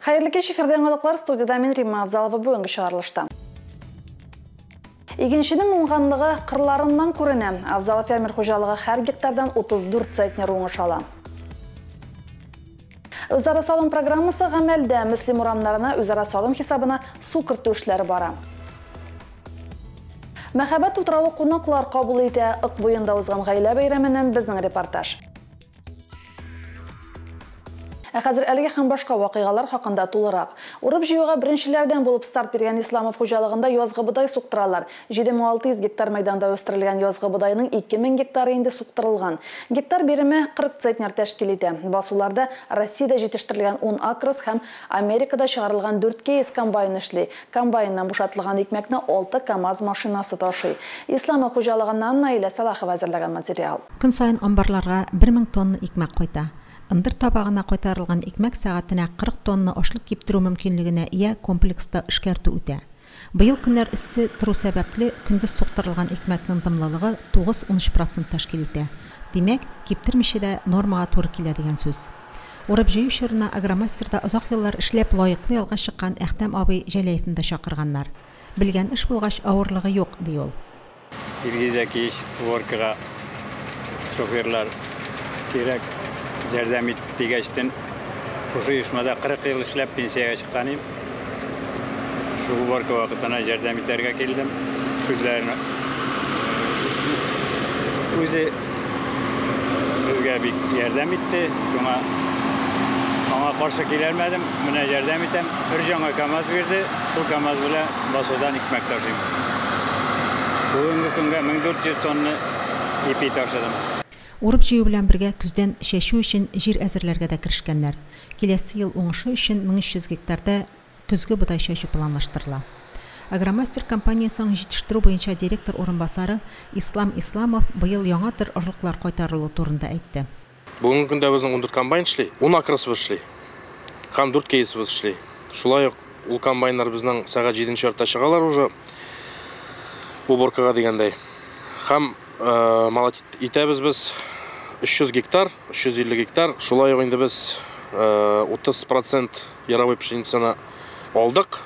Hayırlı kеш efirden olıqlar, studiyada men Римма Авзалова бүгінгі шығарылышта. Игеншінің оңғанлығы қырларынан көрінем. Авзалов фермер қожалығы әр гектардан 34 центнер оңыш ала. Өзара салым программасы ғамәлді мислим урамларына өзара салым хисабына су кіртушілері бара. Мәхәббәт утрауы қонақлар қабыл ете ық бойында узған ғаилә бәйрәменнән безнең репортаж. Хәзер әлеге һәм башка вакыйгалар хакында тулырак. Урып җыюга беренчеләрдән булып старт биргән Исламов хуҗалыгында язгы будай суктыралар. 7600 гектар мәйданда үстерелгән язгы будайның 2000 гектары инде суктырылган. Гектар биреме 40 центнер тәшкил итә. Басуларда Россиядә җитештерелгән 10 акрос һәм Америкада чыгарылган 4 кейс комбайн эшли. Комбайннан бушатылган икмәкне 6 КАМАЗ машинасы ташый. Исламов хуҗалыгыннан Наилә Салахова әзерләгән материал. Көн сайын амбарларга 1000 тонна икмәк кайта. Ындыр табағына қайтарылған икмәк сағатына 40 тонна ашлык киптерү мөмкинлегенә ия комплекста эшкәртү үтә. Быел көннәр иссе тору сәбәпле көндез суктырылган икмәкнең тымлылыгы 9-13% тәшкил итә. Димәк, киптермичә дә нормага туры килә дигән сүз. Урып җыю чорына агромастерда озак еллар эшләп лаеклы ялга чыккан Әхтәм абый Җәләевне дә чакырганнар. Белгән эш булгач авырлыгы юк, ди ул. Иргизәкиш воркага шоферлар кирәк. Ярдәм иттегәчтен шушы оешмада 40 ел эшләп пенсияга чыкканым. Шу уборка вакытына ярдәм итәргә килдем. Сүзләрне үзе безгә бик ярдәм итте. Шуңа аңа каршы киләлмәдем. Менә ярдәм итәм. Бер җаңа КАМАЗ бирде. Шул КАМАЗ белән басудан икмәк ташыйм. Бүгенге көнгә 1400 тонна ипи ташыдым. Урып җыю белән бергә күздән чәчү өчен җир әзерләргә дә киришкәннәр. Киләсе ел уңышы өчен 1300 гектарда көзге будай чәчү планлаштырыла. Агромастер компаниясының җитештерү буенча директор урынбасары Ислам Исламов быел яңа төр орлыклар кайтарылу турында әйтте. Бүгенге көндә безнең 14 комбайн эшли, 10 акросыбыз эшли. Һәм 4 кейсыбыз эшли. Шулай ук ул комбайннар безнең сәгать 7 чартта чыгалар уже уборкага дигәндәй. Һәм малат итәбез без 300 гектар, 350 гектар. Шулай ук инде без 30% яровой пшеницаны алдык.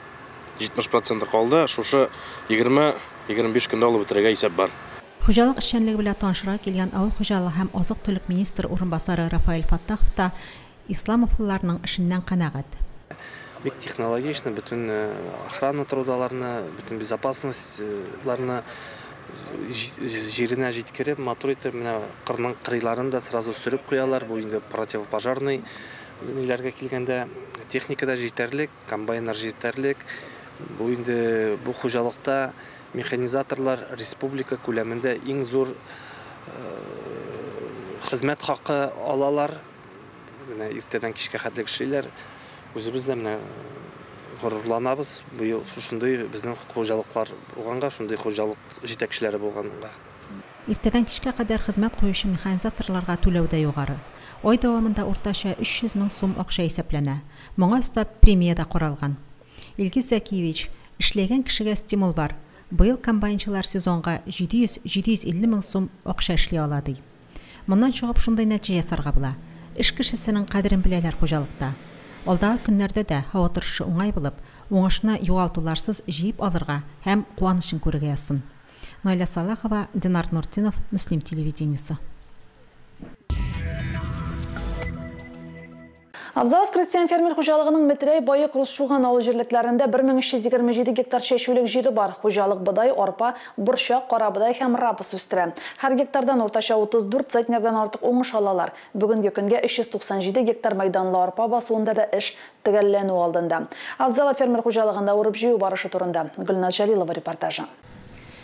70% калды. Шушы 20-25 көндә алып бетерергә исәп бар. Хуҗалык эшчәнлеге белән танышырга килгән авыл хуҗалыгы һәм азык-төлек министры урынбасары Рафаэль Фаттахов та Исламовларның эшеннән канәгать. Бик технологично bütün охрана трудаларына, bütün безопасностьларына жеріне жеткеріп, мотор етіп, қырның қырайларын да сразу сүріп қоялар. Бұл енді противопожарный нелерге келгенде техника да жетерлік, комбайнар жетерлік. Бұл енді бұл хуҗалықта механизаторлар республика көлемінде ең зор хезмәт хақы алалар. Ертеден кешке хәтлек эшлиләр. Үзебез дә горурланабыз. Быел шушындай безнең хуҗалыклар булганга, шундый хуҗалык җитәкчеләре булганга. Иртәдән кичкә кадәр хезмәт куючы механизаторларга түләү дә югары. Ай дәвамында уртача 300 мең сум акча исәпләнә. Моңа өстәп премия да каралган. Илгиз Закиевич, эшләгән кешегә стимул бар. Быел комбайнчылар сезонга 700-750 мең сум акча эшли ала ди. Моннан чыгып шундый нәтиҗә ясарга була. Эш кешесенең кадерен беләләр хуҗалыкта. Алда көннәрдә дә һава торышы уңай булып, уңышны югалтуларсыз җыеп алырга һәм куанычын күрергә язсын. Наилә Салахова, Динар Нуртинов, Муслим телевидениесе. Авзалов крестьян фермер хуҗалыгының Метрей байык Русшуган авыл җирлекләрендә 1327 гектар чәчүлек җире бар. Хуҗалык бодай, арпа, борчак, карабодай һәм рапс үстерә. Һәр гектардан уртача 34 центнердан артык уңыш алалар. Бүгенге көнгә 397 гектар мәйданлы арпа басуында да эш төгәлләнү алдында. Авзалов фермер хуҗалыгында урып җыю барышы турында Гөлназ Җәлилова репортажы.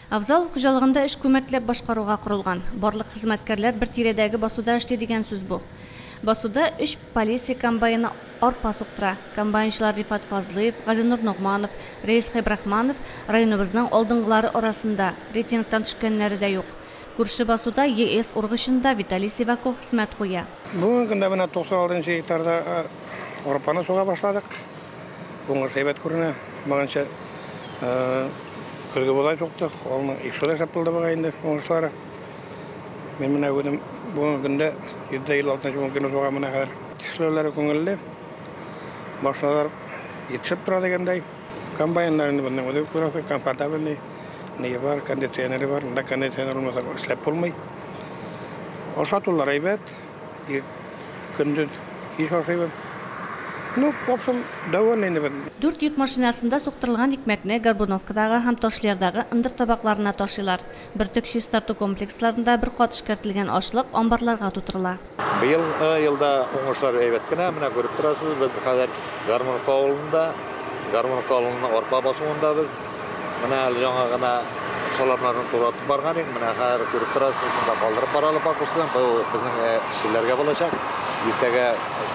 Авзалов хуҗалыгында эш күмәкләп башкаруга корылган. Барлык хезмәткәрләр бер тирәдәге басуда эшли дигән сүз бу. Басуда 3 полиция комбайны арпа суктыра. Комбайнчылар Рифат Фазлыев, Газинур Ногманов, Рейс Хайбрахманов районыбызның алдынгылары арасында. Рейтингтан төшкәннәре дә юк. Күрше басуда ЕС ургышында Виталий Сиваков хезмәт куя. Бүген көндә менә 96 гектарда арпаны суга башладык. Уңыш әйбәт күренә. Мәгәнчә көзгә будай суктык. Алны ишелә сапылды буга инде уңышлары. Мен менә бүгенге көндә 7 ел 6 мөмкин суга менә хәзер. Кешеләр күңелле. Машиналар етшіп тұра дегендей. Комбайнларын бұның өдіп тұрады, комфортабельный. Неге бар, кондиционері бар, мұнда кондиционер болмаса ішлеп болмай. Ошатулар айбет, күндіз еш ошайбет. Ну, в общем, довольны бен. 4 yük машинасында соқтырылған икмәкне Горбуновкадағы һәм Ташлыярдағы ындыр табакларына ташыйлар. Бер төк чистарту комплексларында бер кат эшкәртелгән ашлык амбарларга тутырыла. Быел елда уңышлар әйбәт кенә, менә күреп торасыз, без хәзер Гармонка авылында арпа басуында без менә яңа гына саламнарны туратып барган идек. Менә хәзер күреп торасыз, монда калдырып баралар бакырсың, бу безнең эшчеләргә булачак. Иртәгә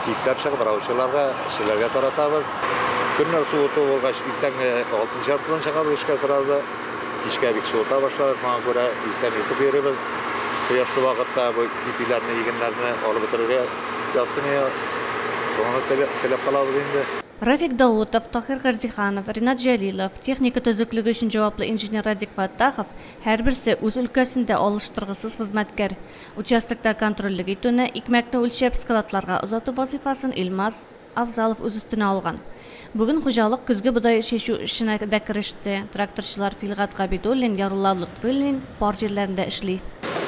киптәп чыгып эшчеләргә таратабыз. Көннәр суыты булгач, иртәнге 6 яртыдан чыгабыз эшкә торабыз. Кичкә бик суыта башлады, шуңа күрә иртән итеп йөрибез. Кояшлы вакытта бу ипиләрне, йөгеннәрне алып бетерергә ясыны. Шуны теләп калабыз инде. Рафик Даутов, Тахир Гардиханов, Ринат Җәлилов, техника төзеклеге өчен җаваплы инженер Радик Фаттахов һәрберсе үз өлкәсендә алыштыргысыз хезмәткәр. Участокта контрольлек итүне, икмәкне үлчәп складларга озату вазифасын Илмаз Авзалов үз өстенә алган. Бүген хуҗалык көзге будай шешу эшенә дә кереште. Тракторчылар Филгат Габидуллин, Ярулла Лутфуллин бар җирләрендә эшли.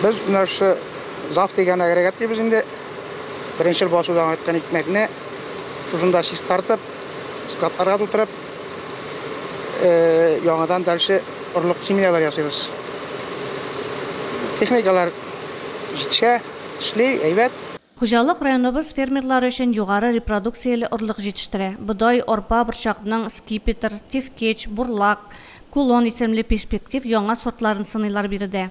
Без нәрсә зат дигән агрегат дибез инде. Беренче басудан айткан икмәкне шушында чистартып, складларга тутырып, яңадан дальше орлык семьялар ясыйбыз. Техникалар җитешә, эшли, әйбәт. Хуҗалык районыбыз фермерлар өчен югары репродукцияле орлык җитештерә. Бодай, арпа, борчакның скипетр, тифкеч, бурлак, кулон исемле перспектив яңа сортларын сыйлар биредә.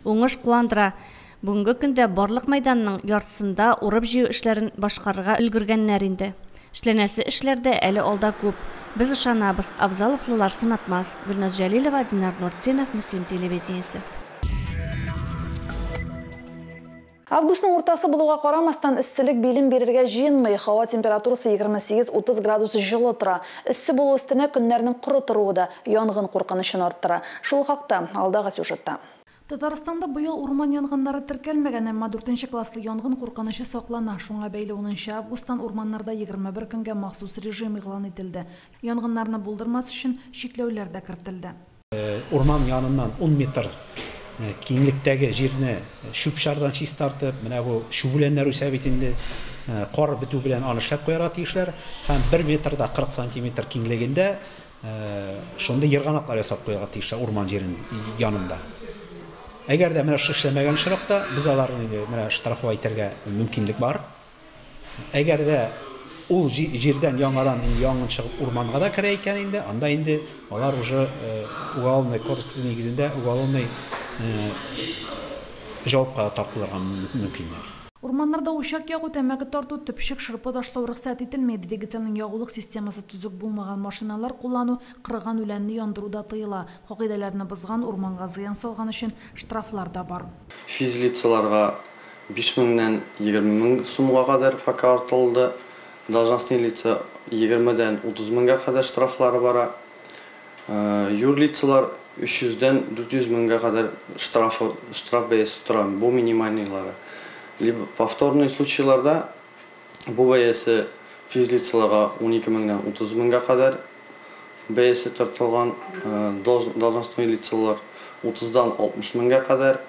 Уңыш куандыра. Бүгенге көндә барлык мәйданның яртысында урып җыю эшләрен башкарырга өлгергәннәр инде. Эшләнәсе эшләрдә әле алда күп. Без ышанабыз, Авзаловлылар сынатмас. Гөлназ Җәлилова, Динар Нуртдинов, Муслим телевидениесе. Августның уртасы булуга карамастан иссилек билим берергә җыенмый, һава температурасы 28-30 градус җылы тора. Иссе булу өстенә көннәрнең коры торуы да янгын куркынычын арттыра. Шул хакта алдагы сюжетта. Татарстанда быел урман янгыннары теркәлмәгән, әмма 4-нче класслы янгын куркынышы саклана. Шуңа бәйле 10 августтан урманнарда 21 көнгә махсус режим игълан ителде. Янгыннарны булдырмас өчен чикләүләр дә кертелде. Урман яныннан 10 метр киңлектәге җирне шүпшардан чистартып, менә бу шүбүләннәр үсәп инде кар бетү белән аны эшләп куярга тиешләр. Һәм 1 метрда 40 сантиметр киңлегендә шунда йырганаклар ясап куярга тиешләр урман җирен янында. Әгәр дә менә эшләмәгән чиракта без аларны менә штрафлау итәргә мөмкинлек бар. Әгәр дә ул җирдән яңадан янгын чыгып урманга да керә икән инде, анда инде алар уже уголовный кодекс нигезендә уголовный җавапка тартылырга мөмкиннәр. Урманнарда ушак ягу, тәмәке тарту, төпчек, шырпы ташлау рөхсәт ителмәйди. Двигательнең ягулык системасы төзек булмаган машиналар куллану, кырган үләнне яндыруда тыела. Кагыйдәләрне бозган, урманга зыян салган өчен штрафлар да бар. Физлицаларга 5000-нән 20000 сумга кадәр пока артылды. Должностные лица 20-дән 30 кадәр штрафлары бара. Юрлицалар 300-дән 400 меңгә кадәр штраф бәясе тора. Бу минимальныйлары. Либо повторные случайларда бу бәясе физлицаларга 12 меңнән 30 меңгә кадәр бәясе тартылган. Должностные лицалар 30-дан 60 меңгә кадәр.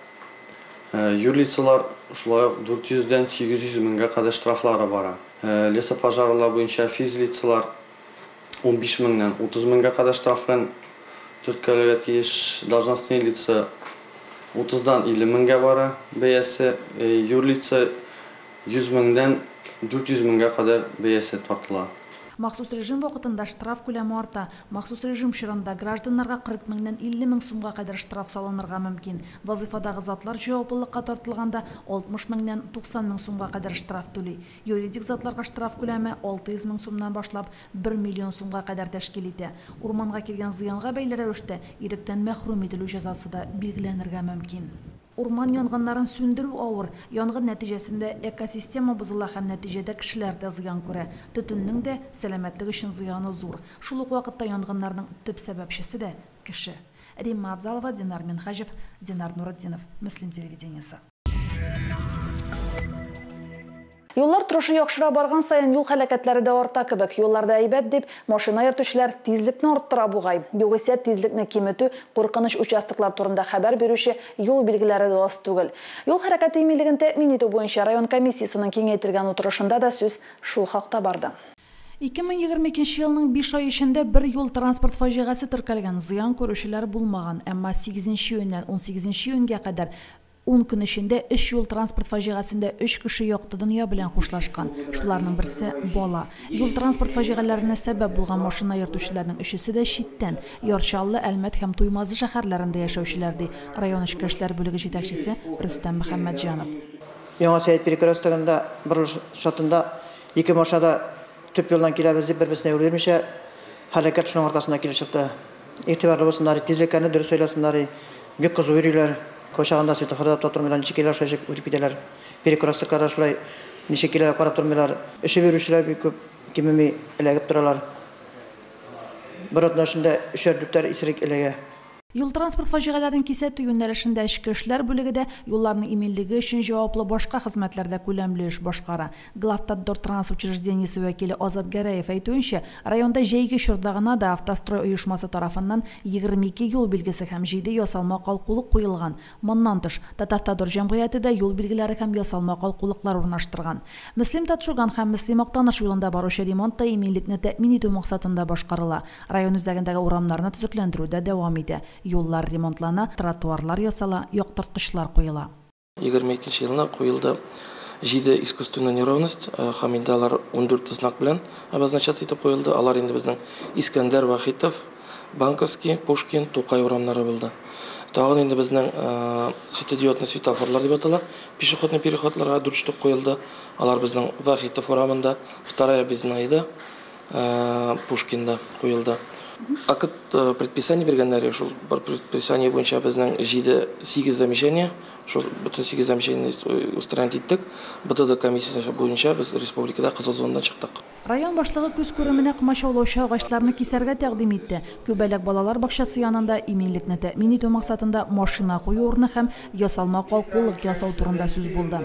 Юрлицалар шулай 400-дән 800 меңгә кадәр штрафлары бара. Лесопожарлар буенча физлицалар 15 меңнән 30 меңгә кадәр штраф белән төрткәләргә тиеш. Должностные лица 30-дан 50 меңгә бара бәясе, юрлица 100 меңдән 400 меңгә кадәр бәясе тартыла. Махсус режим вакытында штраф күләме арта. Махсус режим чорында гражданнарга 40 меңнән 50 мең сумга кадәр штраф салынырга мөмкин. Вазифадагы затлар җаваплылыкка тартылганда 60 меңнән 90 мең сумга кадәр штраф түли. Юридик затларга штраф күләме 600 мең сумнан башлап 1 миллион сумга кадәр тәшкил итә. Урманга килгән зыянга бәйле рәвештә иректән мәхрүм ителү җәзасы да билгеләнергә мөмкин. Урман янгыннарын сүндерү авыр. Янгын нәтиҗәсендә экосистема бозыла һәм нәтиҗәдә кешеләр дә зыян күрә. Төтеннең дә сәламәтлек өчен зыяны зур. Шул ук вакытта янгыннарның төп сәбәпчесе дә кеше. Римма Авзалова, Динар Минхажев, Динар Нуртдинов, Муслим телевидениесе. Юллар трошы яхшыра барган сайын юл хәрәкәтләре дә арта кебек. Юлларда әйбәт дип, машина йөртүчеләр тизлекне арттыра бугай. Югыйсә тизлекне киметү, куркыныч участоклар турында хәбәр бирүче юл билгеләре дә аз түгел. Юл хәрәкәте иминлеген тәэмин итү буенча район комиссиясының киңәйтелгән утырышында да сүз шул хакта барды. 2022 елның 5 ай эчендә бер юл транспорт фаҗигасы теркәлгән, зыян күрүчеләр булмаган, әмма 8 июньнән 18 июньгә кадәр 10 көн эчендә 3 юл транспорт фаҗигасында 3 кеше якты дөнья белән хушлашкан. Шуларның берсе бала. Юл транспорт фаҗигаларына сәбәп булган машина йөртүчеләрнең өчесе дә читтән, Ярчаллы, Әлмәт һәм Туймазы шәһәрләрендә яшәүчеләр ди. Район эчке эшләр бүлеге җитәкчесе Рөстәм Мөхәммәтҗанов. Яңа Сәйет перекрестогында борылыш шатында 2 машинада төп юлдан киләбез дип бер-берсенә үлермичә хәрәкәт шуның аркасында килеп чыкты. Игътибарлы булсыннар, тизлекне дөрес сөйләсеннәр, бик кызу йөриләр. Koşağında sitafada tutturmadan nişekiler şaşıp ötüp giderler. Perikrostiklerde şulay nişekiler karap durmuyorlar. İşe verişler bir köp kimimi elegip duralar. Biratlar şimdi işerdükler isirik elege. Юл транспорт фаҗигаларын кисәтү юнәлешендә эчке эшләр бүлегедә юлларның иминлеге өчен җаваплы башка хезмәтләрдә күләмле эш башкара. Главтадор транспорт учреждениесе вәкиле Азат Гәрәев әйтүенчә, районда җәйге чорда гына да автострой оешмасы тарафыннан 22 юл билгесе һәм 7 ясалма калкулык куелган. Моннан тыш, Татарстан җәмгыяте дә юл билгеләре һәм ясалма калкулыклар урнаштырган. Мөслим Татшуган һәм Мөслим Актаныш юлында баручы ремонт та иминлекне тәэмин итү максатында башкарыла. Район үзәгендәге урамнарны төзекләндерү дә дәвам итә. Yollar remontlana, тротуарлар ясала, яктырткычлар куела. 22 елына куелды 7 искусственная неровность, һәм инде алар 14 знак белән обозначаться итеп куелды. Алар инде безнең Искәндәр Вахитов, Банковский, Пушкин, Тукай урамнары булды. Тагын инде безнең светодиодный светофорлар дип атала, пешеходный переходларга 4 штук куелды. Алар безнең Вахитов урамында, вторая безнең иде Пушкинда куелды. Акыт предписание бергәннәр, шул предписание буенча безнең 7-8 замечания, шул бүтән 8 замечания устранить иттек. БТД комиссиясе буенча без республикада кызыл зонадан чыктык. Район башлыгы күз күременә кымачаулаучы агачларны кисәргә тәкъдим итте. Күбәләк балалар бакчасы янында иминлекне тәэмин итү максатында машина кую урыны һәм ясалма калкулык ясау турында сүз булды.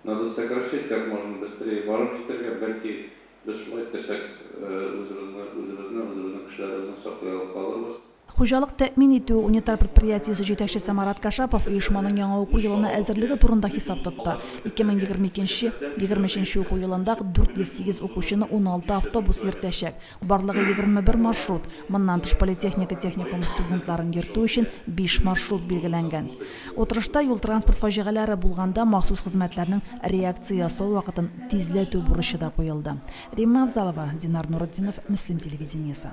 Надо сокращать как можно быстрее. Барымчыларга бәлки biz şunu etsek özümüzün kişilerimizin saklayalıp kalırız. Хуҗалык тәэмин итү унитар предприятиесе җитәкчесе Марат Кашапов оешманың яңа уку елына әзерлеге турында хисап тотты. 2022-23 уку елында 408 укучыны 16 автобус йөртәчәк. Барлыгы 21 маршрут. Моннан тыш политехника техникум студентларын йөртү өчен 5 маршрут билгеләнгән. Утырышта юл транспорт фаҗигаләре булганда махсус хезмәтләрнең реакция ясау вакытын тизләтү бурычы да куелды. Римма Авзалова, Динар Нуретдинов, Мөслим телевидениесе.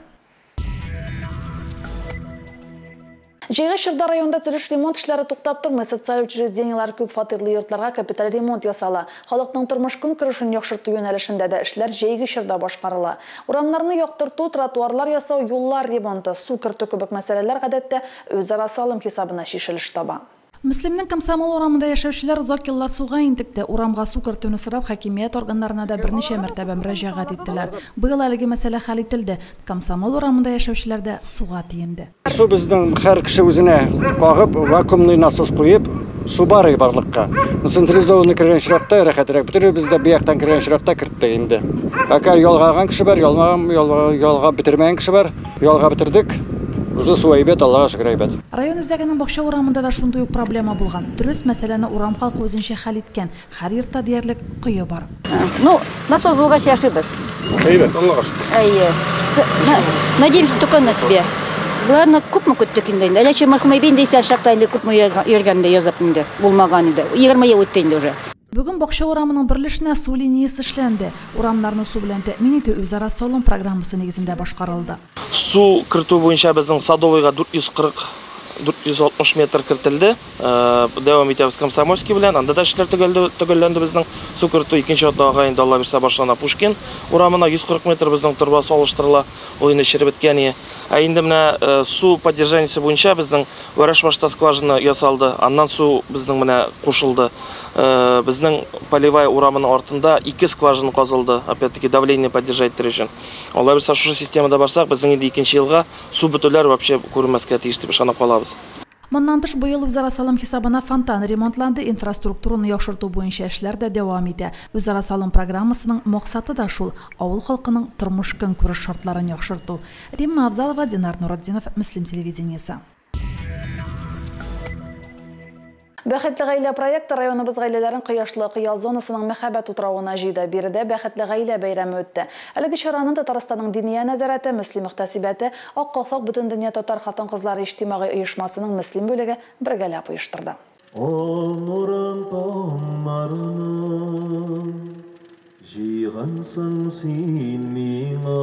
Җәйге чорда районда төзелеш ремонт эшләре туктап тормый, социаль учреждениелар күп фатирлы йортларга капиталь ремонт ясала. Халыкның тормыш көнкүрешен яхшырту юнәлешендә дә эшләр җәйге чорда башкарыла. Урамнарны яктырту, тротуарлар ясау, юллар ремонты, су кертү кебек мәсьәләләр гадәттә үзара салым хисабына шишелеш таба. Мөслимнең Комсомол урамында яшәүчеләр озак еллар суга интекте. Урамга су кертүне сорап хакимият органнарына да берничә мәртәбә мөрәҗәгать иттеләр. Быел әлеге мәсьәлә хәл ителде. Комсомол урамында яшәүчеләр дә суга тиенде. Су безнең һәр кеше үзенә кагып, вакуумный насос куеп, су бар барлыкка. Централизованный кергән чиракта рәхәтрәк бетереп, бездә бияктан кергән чиракта кертте инде. Әгәр ялгаган кеше бар, ялга битермәгән кеше бар, ялга битердек. Уже су әйбәт, Аллага шөкер әйбәт. Район үзәгенең бакча урамында да шундый ук проблема булган. Дөрес, мәсьәләне урам халкы үзенчә хәл иткән. Һәр йортта диярлек кое бар. Насос булгач яшибез. Әйбәт, Аллага шөкер. Надеемся только на себя. Буларны күпме көттек инде. Әләчә мәрхүмәй бинде исә шакта инде күпме йөргәндә язып инде. Булмаган иде. 20 ел үтте инде уже. Бүген бакча урамының берлешенә су линиясе эшләнде. Урамнарны су белән тәэмин итү үзара салым программасы нигезендә башкарылды. Су кертү буенча безнең Садовойга 440-460 метр кертелде. Дәвам итәбез Комсомольский белән. Анда да эшләр төгәлләнде безнең су кертү. Икенче атнага инде Алла бирсә башлана Пушкин урамына 140 метр безнең торбасы алыштырыла. Ул инде чиреп беткән. Инде менә су поддержаниесе буенча безнең Вараш башта скважина ясалды. Аннан су безнең менә кушылды. Безнең полевая урамының артында 2 скважина казылды. Опять-таки давление поддержать өчен. Алла бирсә шушы системада барсак, безнең инде икенче елга су бөтүләр вообще күрмәскә тиеш дип ышанып калабыз. Моннан тыш быйыл үзара салым хисабына фонтан ремонтланды, инфраструктураны яхшырту буенча эшләр дә дәвам итә. Үзара салым программасының максаты да шул: авыл халкының тормыш көнкүреш шартларын яхшырту. Римма Авзалова, Динар Нуратдинов, Муслим телевидениесе. Бәхетле гаилә проекты районыбыз гаиләләрен кояшлы кыял зонасының мәхәббәт утрауына җыйды. Биредә бәхетле гаилә бәйрәме үтте. Әлеге чараның Татарстанның Диния нәзарәте, Муслим мөхтәсибәте, Ак калфак бөтен дөнья татар хатын-кызлары иҗтимагый оешмасының Муслим бүлеге бергәләп оештырды. Җыйгансың син миңа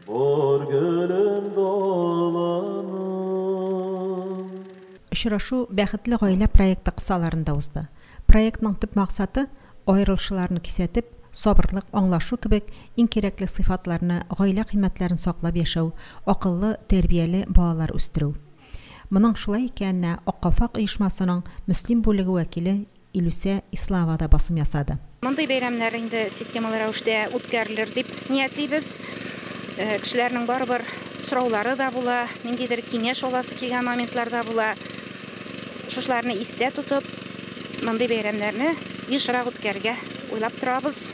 бар гөлен даланы. Очрашу бәхетле гаилә проекты кысаларында узды. Проектның төп максаты аерылышуларны кисәтеп, сабырлык, аңлашу кебек иң кирәкле сыйфатларны, гаилә кыйммәтләрен саклап яшәү, акыллы, тәрбияле балалар үстерү. Моның шулай икәнне Ак калфак оешмасының Муслим бүлеге вәкиле Илүсә Ислава да басым ясады. Мондый бәйрәмнәр инде системалы рәвештә үткәрелер дип ниятлибез. Кешеләрнең барыбер сораулары да була, ниндидер киңәш аласы килгән моментларда була. Шушларны истә тутып, мондый бәйрәмнәрне ешрак үткәргә уйлап торабыз.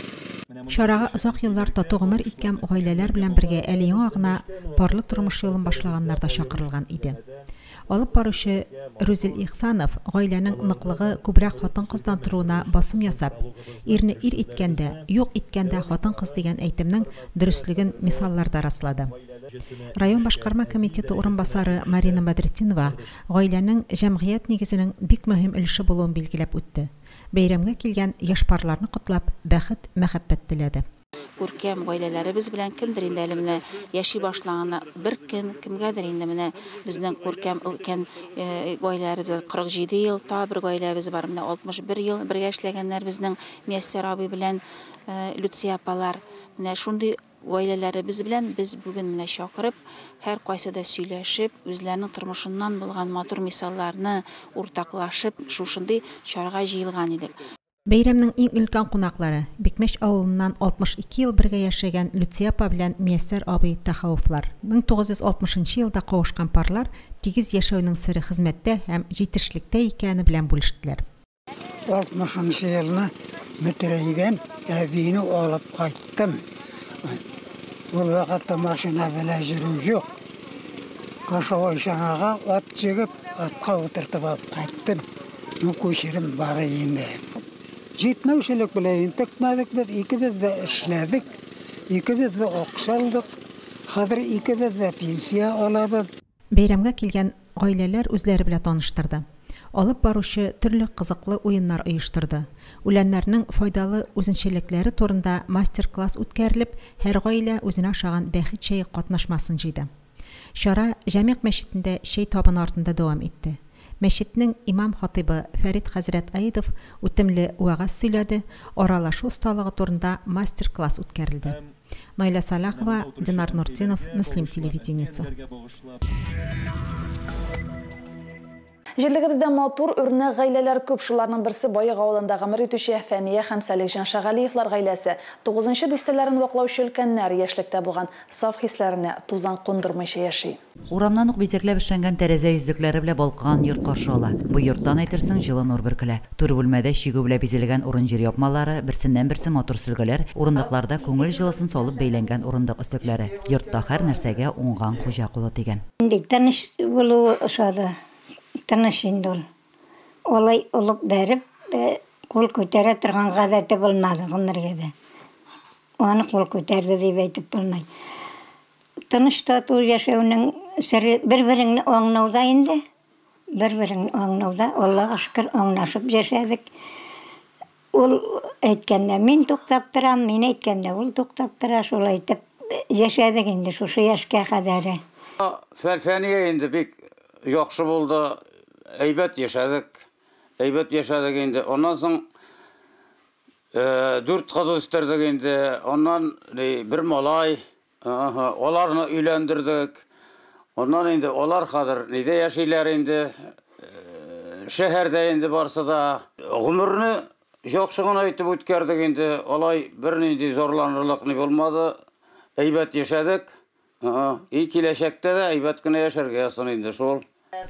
Шарага озак еллар тату гомер иткән гаиләләр белән бергә әле яңа гына парлы тормыш юлын башлаганнар да чакырылган иде. Алып баручы Рүзел Ихсанов гаиләнең ныклыгы күбрәк хатын-кыздан торуына басым ясап, ирне ир иткәндә, юк иткәндә хатын-кыз дигән әйтемнең дөрестлеген мисалларда раслады. Район башкарма комитеты урынбасары Марина Бадретдинова гаиләнең җәмгыять нигезенең бик мөһим өлеше булуын билгеләп үтте. Бәйрәмгә килгән яшь парларны котлап, бәхет, мәхәббәт теләде. Күркәм гаиләләребез белән кемдер инде әле менә яши башлаганы бер көн кемгәдер инде менә безнең күркәм өлкән гаиләләребез 47 ел, та бер гаиләбез бар менә 61 ел бергә эшләгәннәр безнең Мияссәр абый белән Люция апалар. Менә шундый гаиләләребез белән без бүген менә чакырып, һәр кайсы да сөйләшеп, үзләренең тормышыннан булган матур мисалларны уртаклашып, шушындый чарага җыелган идек. Бәйрәмнең иң өлкән кунаклары Бикмәш авылыннан 62 ел бергә яшәгән Люция апа белән Мияссәр абый Тахауфлар. 1960 елда кавышкан парлар тигез яшәүнең сыры хезмәттә һәм җитешлектә икәне белән бүлештеләр. 60 елны Мәтрәйдән әбине алып кайттым. Ул вакытта машина белән йөрү юк. Кашавай шанага ат җигеп, атка утыртып алып кайттым. Ну күчерем бар инде. Җитмәүчелек белән текмәдек без, икебез дә эшләдек. Икебез дә акчалдык. Хәзер икебез дә пенсия алабыз. Бәйрәмгә килгән гаиләләр үзләре белән таныштырды. Алып баручы төрле кызыклы уеннар оештырды. Үләннәрнең файдалы үзенчәлекләре турында мастер-класс үткәрелеп, һәр гаилә үзенә ошаган бәхет чәе катнашмасын җыйды. Шара Җәмигъ мәчетендә чәй табыны артында дәвам итте. Мәчетнең имам хатибы Фәрит хәзрәт Аидов үтемле вәгазь сөйләде, аралашу осталыгы турында мастер-класс үткәрелде. Найла Салахова, Динар Нуртдинов, Муслим телевидениесе. Җирлегебездә матур үрнә гаиләләр күп, шуларның берсе Байык авылында гомер итүче Фәния һәм Сәлихҗан Шагалиевлар гаиләсе. 9-нчы дистәләрен ваклаучы өлкәннәр яшьлектә булган саф хисләренә тузан кундырмыйча яши. Урамнан ук бизәкләп эшләнгән тәрәзә йөзлекләре белән балкыган йорт каршы ала. Бу йорттан әйтерсең җылы нур бөркелә. Түр бүлмәдә чигү белән бизәлгән урын-җир япмалары, берсеннән-берсе матур сөлгеләр, урындыкларда күңел җылысын салып бәйләнгән урындык өстәкләре. Йортта һәр нәрсәгә уңган хуҗа кулы тигән. Тыныч булу ошады. Тыныч инде ул. Олай улып бәреп, кул күтәрә торган гадәте булмады гомергә. Аны кул күтәрде дип әйтеп булмай. Тыныч тату яшәүнең сире бер-береңне аңлауда инде. Бер-береңне аңлауда, Аллага шөкер, аңлашып яшәдек. Ул әйткәндә мин туктап торам, мин әйткәндә ул туктап тора, шулай итеп яшәдек инде шушы яшькә кадәр. Фәния инде бик яхшы булды. Әйбәт яшәдек инде. Оннан соң 4 кыз үстердек инде. Оннан бер малай, аларны өйләндердек. Оннан инде алар хәзер нидә яшиләр инде? Шәһәрдә инде барсы да. Гомерне яхшы гына итеп үткәрдек инде. Алай бернинди зарланырлык ни булмады. Әйбәт яшәдек. И киләчәктә дә әйбәт кенә яшәргә ясын инде шул.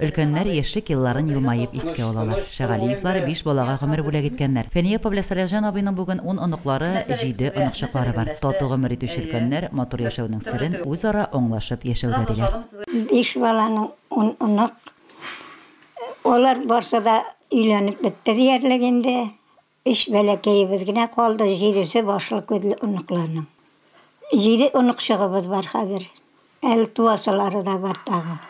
Өлкәннәр яшьлек елларын елмаеп искә алалар. Шәгалиевлар 5 балага гомер бүләк иткәннәр. Фәния Павле-Салихҗан абыйның бүген 10 оныклары, 7 оныкчыклары бар. Тату гомер итүче өлкәннәр матур яшәүнең сирен үзара аңлашып яшәүдә диләр. 5 баланың онық. Олар барса да өйләнеп бетте диярлек инде. 3 бәләкәйебез генә калды, 7-се башлы күзле оныкларның. 7 оныкчыгыбыз бар хәзер. Әле туасылары да бар тагы.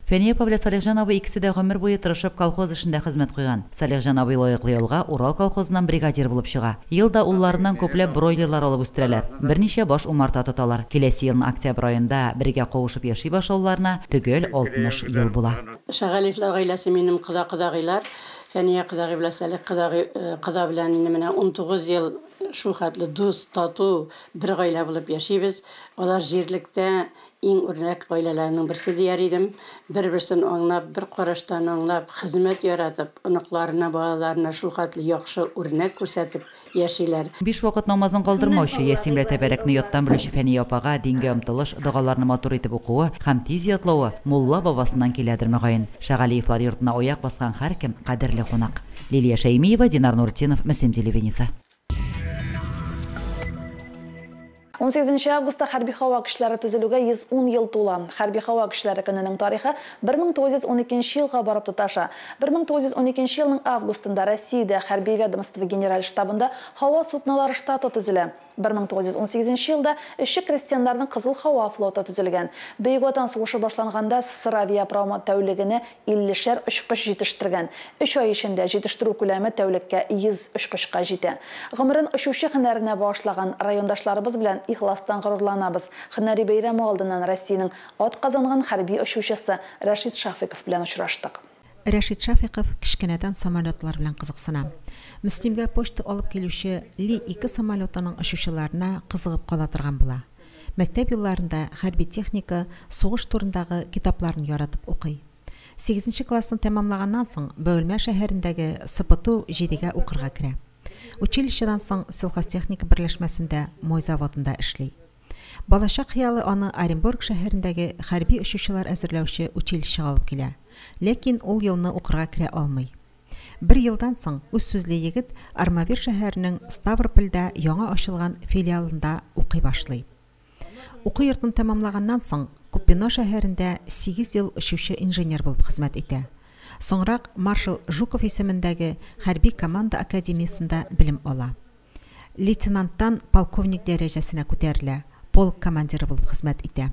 Фәния Павле-Салихҗан абый икесе дә гомер буе тырышып колхоз эшендә хезмәт куйган. Салихҗан абый лаеклы ялга Урал колхозыннан бригадир булып чыга. Елда улларыннан күпләп бройлерлар алып үстерәләр. Берничә баш умарта тоталар. Киләсе елның октябрь аенда бергә кавышып яши башлауларына төгәл 60 ел була. Шәгалиевлар гаиләсе минем кыда-кыдагыйлар. Фәния кыдагый белән Салих кыда белән инде менә 19 ел шул хәтле дус, тату бер гаилә булып яшибез. Алар җирлектә иң үрнәк гаиләләрнең берсе дияр идем. Бер-берсен аңлап, бер караштан аңлап, хезмәт яратып, оныкларына, балаларына шул хәтле яхшы үрнәк күрсәтеп яшиләр. 5 вакыт намазын калдырмаучы, ясимлә тәбәрәкне яттан белүче Фәния апага дингә омтылыш, дугаларны матур итеп укуы һәм тиз ятлавы мулла бабасыннан киләдер мөгаен. Шәгалиевлар йортына аяк баскан һәркем кадерле кунак. Лилия Шәймиева, Динар Нуртдинов, Мөслим телевидениесе. 18 августта хәрби һава көчләре төзелүгә 110 ел тула. Хәрби һава көчләре көненең тарихы 1912 елга барып тоташа. 1912 елның августында Россиядә хәрби ведомство генераль штабында һава судналары штаты төзелә. 1918 елда эшче крестьяннарның Кызыл һава флоты төзелгән. Бөек Ватан сугышы башланганда СССР авиапромы тәүлегенә 50шәр очкыч җитештергән. 3 ай эчендә җитештерү күләме тәүлеккә 100 очкычка җитә. Гомерен очучы һөнәренә башлаган райондашларыбыз белән ихластан горурланабыз. Һөнәри бәйрәме алдыннан Россиянең ат казанган хәрби очучысы Рәшит Шафиков белән очраштык. Рәшит Шафиков кичкенәдән самолетлар белән кызыксына. Мөслимгә почта алып килүче Ли-2 самолетының очучыларына кызыгып кала торган була. Мәктәп елларында хәрби техника, сугыш турындагы китапларны яратып укый. 8нче классны тәмамлаганнан соң Бөгелмә шәһәрендәге СПТУ 7гә укырга керә. Училищедан соң сельхозтехника берләшмәсендә мой заводында эшли. Балачак хыялы аны Оренбург шәһәрендәге хәрби очучылар әзерләүче училищега алып килә. Ләкин ул елны укырга керә алмый. 1 елдан соң үз сүзле егет Армавир шәһәренең Ставропольдә яңа ачылган филиалында укый башлый. Уку йортын тәмамлаганнан соң Купино шәһәрендә 8 ел очучы инженер булып хезмәт итә. Соңрак маршал Жуков исемендәге хәрби команда академиясендә белем ала. Лейтенанттан полковник дәрәҗәсенә күтәрелә, полк командиры булып хезмәт итә.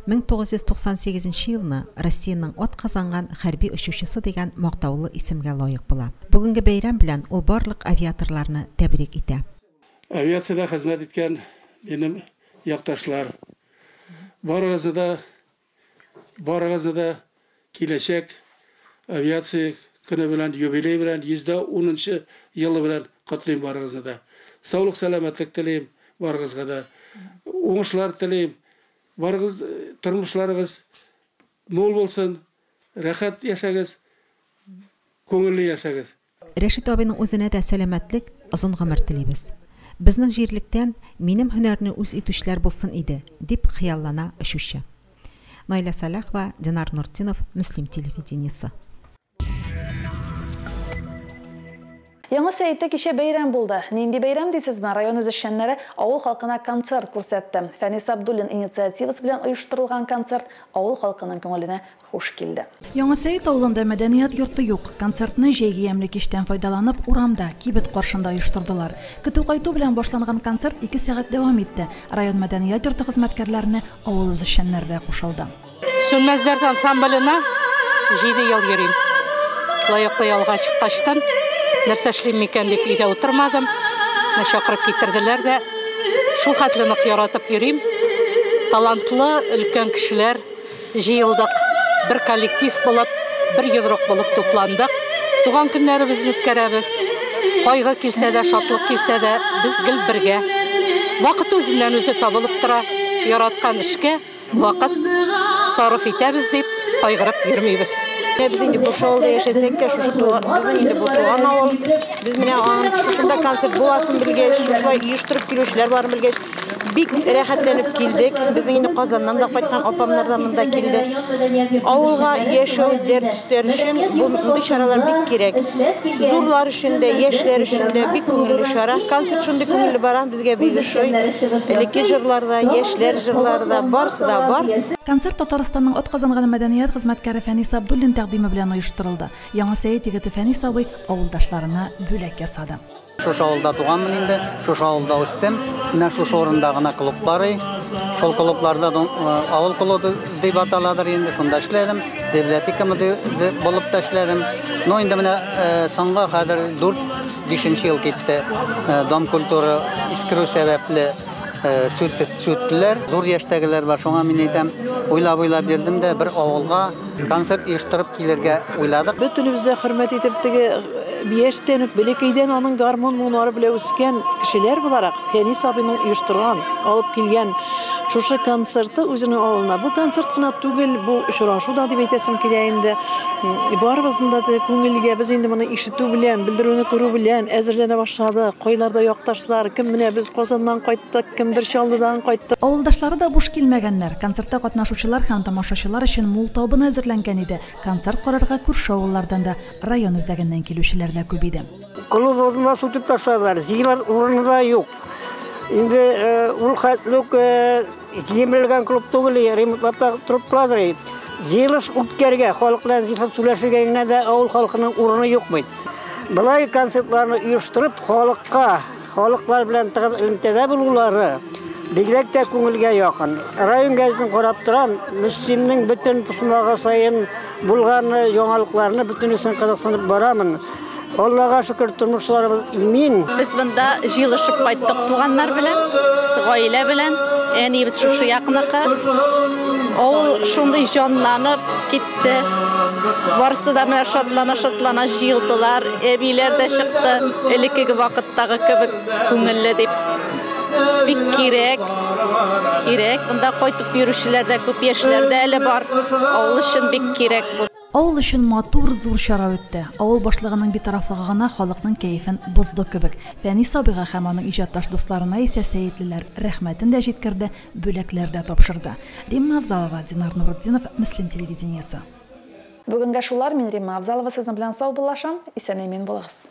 1998 елны Россиянең ат казанган хәрби очучысы дигән мактаулы исемгә лаек була. Бүгенге бәйрәм белән ул барлык авиаторларны тәбрик итә. Авиациядә хезмәт иткән минем якташлар, барыгызны да киләчәк авиация көне белән, юбилей белән, 110 елы белән котлыйм барыгызны да. Саулык, сәламәтлек телим барыгызга да. Уңышлар телим. Барыгыз тормышларыгыз мол булсын, рәхәт яшәгез, күңелле яшәгез. Рәшит абыйның үзенә дә сәламәтлек, озын гомер телибез. Безнең җирлектән минем һөнәрне үз итүчләр булсын иде, дип хыяллана очучы. Найля Салахова, Динар Нуртдинов, Мөслим телевидениесе. Яңа сәйттә кичә бәйрәм булды. Нинди бәйрәм дисезме? Район үзешчәннәре авыл халкына концерт күрсәтте. Фәнис Абдуллин инициативасы белән оештырылган концерт авыл халкының күңеленә хуш килде. Яңа Сәйт авылында мәдәният йорты юк. Концертны җәйге ямьле кичтән файдаланып, урамда, кибет каршында оештырдылар. Көтү кайту белән башланган концерт 2 сәгать дәвам итте. Район мәдәният йорты хезмәткәрләренә авыл үзешчәннәре дә кушылды. Сөнмәзләр ансамблена 7 ел йөрим. Лаеклы ялга чыккачтан нәрсә эшлим микән дип өйдә утырмадым. Чакырып китерделәр дә шул хәтле нык яратып йөрим. Талантлы өлкән кешеләр җыелдык. Бер коллектив булып, бер йодрык булып тупландык. Туган көннәребезне үткәрәбез. Кайгы килсә дә, шатлык килсә дә, без гел бергә. Вакыт үзеннән үзе табылып тора. Яраткан эшкә вакыт сарыф итәбез дип кайгырып йөрмибез. Biz indi bu şovda yaşasak da bizim indi bu tuğan avul. Biz mine şuşunda konser bulasın bilgeç, şuşla uyuşturup gülüşler var bilgeç. бик рәхәтләнеп килдек. Безнең инде Казаннан да кайткан апамнар да монда килде. Авылга яшәү дәртләр өчен бу чаралар бик кирәк. Зурлар өчен дә, яшьләр өчен дә бик күңелле чара. Концерт шундый күңелле бара, безгә бик ошый. Элекке җырларда, яшьләр җырларда барсы да бар. Концерт Татарстанның атказанган мәдәният хезмәткәре Фәнис Абдуллин тәкъдиме белән оештырылды. Яңа Сәет егете Фәнис абый авылдашларына бүләк ясады. Шушы авылда туганмын инде, шушы авылда үстем. Менә шушы урында гына клуб бар. Шул клубларда авыл клубы дип аталадыр инде, шунда эшләдем. Библиотекамы булып та эшләдем. Но инде менә соңга хәзер 4-5 ел китте. Дом культура искерү сәбәпле сүттеләр. Зур яшьтәгеләр бар, шуңа мин әйтәм, уйлап бирдем дә бер авылга концерт оештырып килергә уйладык. Бөтенебезне хөрмәт итеп теге яшьтән үк бәләкәйдән аның гармон моңнары белән үскән кешеләр буларак Фәнис абыйның оештырган, алып килгән шушы концерты үзенең авылына. Бу концерт кына түгел, бу очрашу да дип әйтәсем килә инде. Барыбызның да күңелгә без инде моны ишетү белән, белдерүне күрү белән әзерләнә башлады. Кайларда якташлар, кем менә без Казаннан кайттык, кемдер Чаллыдан кайтты. Авылдашлары да буш килмәгәннәр. Концертта катнашучылар һәм тамашачылар өчен мул табын әзерләнгән иде. Концерт карарга күрше авыллардан да, район үзәгеннән килүчеләр дә күп иде. Клубыбызда сүтеп ташладылар, җырлар урынында юк. Инде ул хәтлек җимелгән клуб түгел, ремонтлап торып торалар. Җырлыш үткәргә, халык белән җырлап сөйләшергә генә дә авыл халкының урыны юк бит. Булай концертларны оештырып, халыклар белән элемтәдә булулары бигрәк тә күңелгә якын. Район гәзитен карап торам, Мөслимнең бөтен пушмага сайын булган яңалыкларны бөтенесен кызыксынып барамын. Аллага шөкер, тормышларыбыз имин. Без монда җыелышып кайттык туганнар белән, гаилә белән, әнибез шушы якыныкка. Авыл шундый җанланып китте. Барсы да менә шатлана җыелдылар, әбиләр дә чыкты. Элекке вакыттагы кебек күңелле дип. Бик кирәк. Монда кайтып йөрүчеләр дә күп, яшьләр дә әле бар. Авыл өчен бик кирәк бу. Авыл өчен матур зур чара үтте. Авыл башлыгының битарафлыгы гына халыкның кәефен бозды кебек. Фәнис абыйга һәм аның иҗатташ дусларына исә сәетлеләр рәхмәтен дә җиткерде, бүләкләр дә тапшырды. Римма Авзалова, Динар Нуруддинов, Мөслим телевидениесе. Бүгенгә шулар, мин Римма Авзалова сезнең белән сау булашам, исән-имин булыгыз.